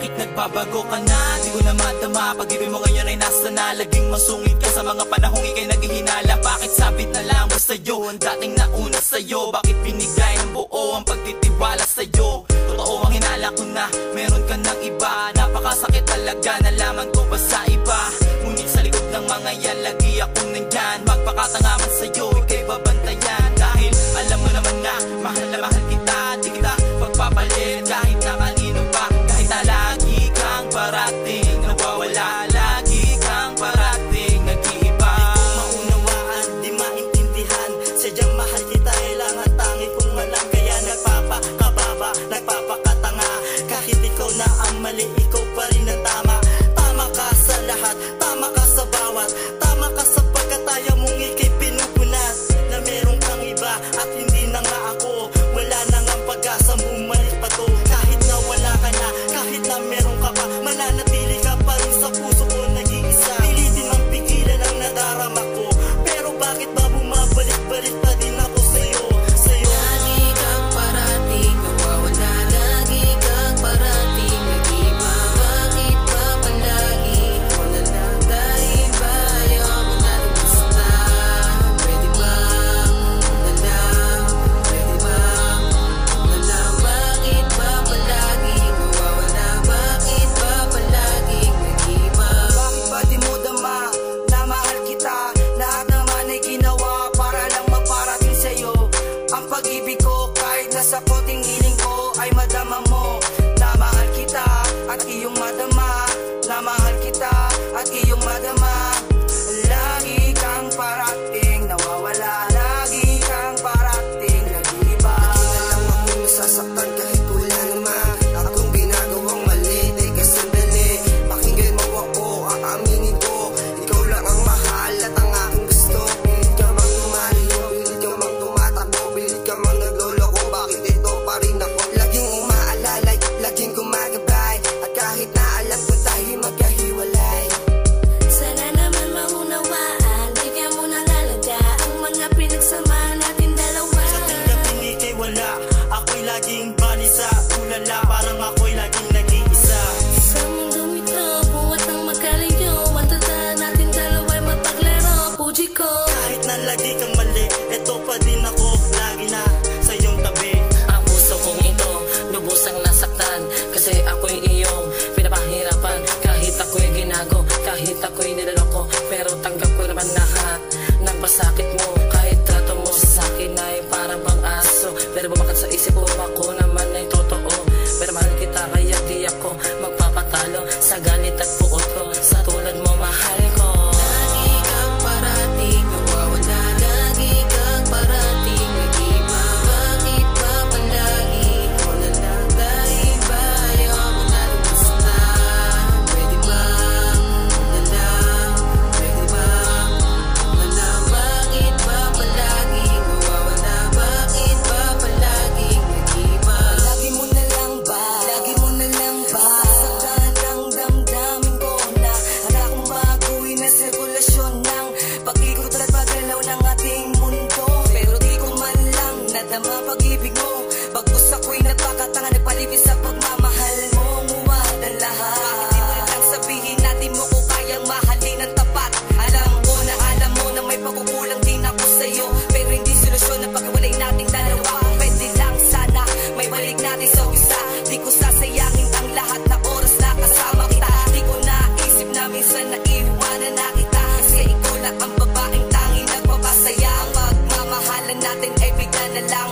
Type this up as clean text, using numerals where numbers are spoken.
bakit nagbabago ka na? Di ko na madama, pag-ibig mo ngayon ay nasa na. Laging masungit ka sa mga panahong ikay naghihinala. Bakit sabit na lang ba sa'yo ang dating nauna sa'yo? Bakit binigay ng buo ang pagtitiwala sa'yo? Totoo ang hinala ko na meron ka ng iba. Napakasakit talaga, nalaman ko pa sa iba. Ngunit sa likod ng mga yan, lagi akong nandyan. Magpakatanga man sa'yo, ikay babantayan. Dahil alam mo naman na mahal kita. Di kita pagpapalit kahit na kanino pa. Kahit na lagi kang parating nawawala, lagi kang parating nag-iiba. Di ko maunawaan, di maintindihan. Sadyang mahal kita, kailangan tangi kong alam. Kaya nagpapakababa, nagpapakatanga. Kahit ikaw na ang mali, ikaw pa rin ang tama. Tama ka sa lahat, tama ka sa bawat. Tama ka sapagkat ayaw mong ikay pinupunat. Na meron kang iba at hindi na nga ako. Wala na ngang pag-asa, bumalik pa to. Kahit na wala ka na, kahit na meron ka pa, mananatili ka pa rin sa puso ko nag-iisa. Pilitin mang pigilan ang nadarama ko, pero bakit ba bumabalik-balik pa din ako sa'yo? Lagi kang parating nawawala, lagi kang parating nag-iba. Bakit ba palagi ikaw na lang? Dahil ba ayaw mo na rin basta? Pwede ba na lang? Pwede ba na lang? Bakit ba palagi nawawala? Bakit ba palagi nag-iba? Bakit ba di mo dama na mahal kita? Lahat naman ay ginawa para lang maparating sa'yo ang pag-ibig ko. Kahit nasa konting hiling ko ay madama mo na mahal kita at iyong madama. Na mahal kita at iyong madama. Lagi kang parating nawawala, lagi kang parating nag-iiba. Lagi na lang ako nasasaktan kahit wala naman akong ginagawang mali. Teka sandali, pakinggan mo ako, aaminin ko. Ikaw lang ang mahal at ang aking gusto. Pilit ka mang lumalayo, pilit ka mang tumatakbo, pilit ka mang nagloloko. Bakit ito pa rin ako? Laging umaalalay, laging gumagabay. At kahit na alam ko tayo magkahiwalay. Sana naman maunawaan, di ka mo nalalanda ang mga pinagsama natin dalawa. Sa tingin ikay wala, ako'y laging balisa. Ulala, parang ako'y laging nag-iisa. Sa mundong ito, buwat ng magkalayo, ang tandaan natin dalawa'y mapaglaro. Puji ko, Kahit na lagi kang mali, eto pa din ako, lagi na sa iyong tabi. Ang puso kong ito, lubusang nasaktan. Kasi ako'y iyong pinapahirapan. Kahit ako'y ginago, kahit ako'y niloloko, pero tanggap ko naman lahat ng pasakit mo. Kahit trato mo sa akin ay parang bang aso, pero bumakat sa isip ko, ako naman ay totoo. Pero mahal kita kaya di ako magpapatalo sa galit at puot ko. Sa tulad mo mahal ko. lagi kang parating nawawala, lagi kang parating nag-iba. Bakit ba palagi ikaw na lang? Dahil ba ayaw mo na rin basta? Pwede ba na lang? Pwede ba na lang? Bakit ba palagi nawawala? Bakit ba palagi nag-iba? Lagi mo na lang ba? Lagi mo na lang ba? Saktan ang damdamin ko na anak kong baguhin na sirkulasyon ng pag-ikot at paggalaw ng ating mundo. Pero di ko man lang nadama pag-ibig mo. Bagkus ako'y napakatanga, nagpalibis sa pagmamahal mo. Muwad ang lahat. Bakit di mo na lang sabihin na di mo ko kayang mahalin ng tapat? Alam ko na alam mo na may pagkukulang din ako sa'yo, pero hindi solusyon na pagkawalay nating dalawa. Kung pwede lang sana may balik natin sa umpisa. Di ko sasayangin ang lahat na oras na kasama kita. Di ko naisip na minsan na iwanan na kita. Kasi ikaw lang ang babaeng tanging nagpapasaya. Ang pagmamahalan natin ay bigla na lang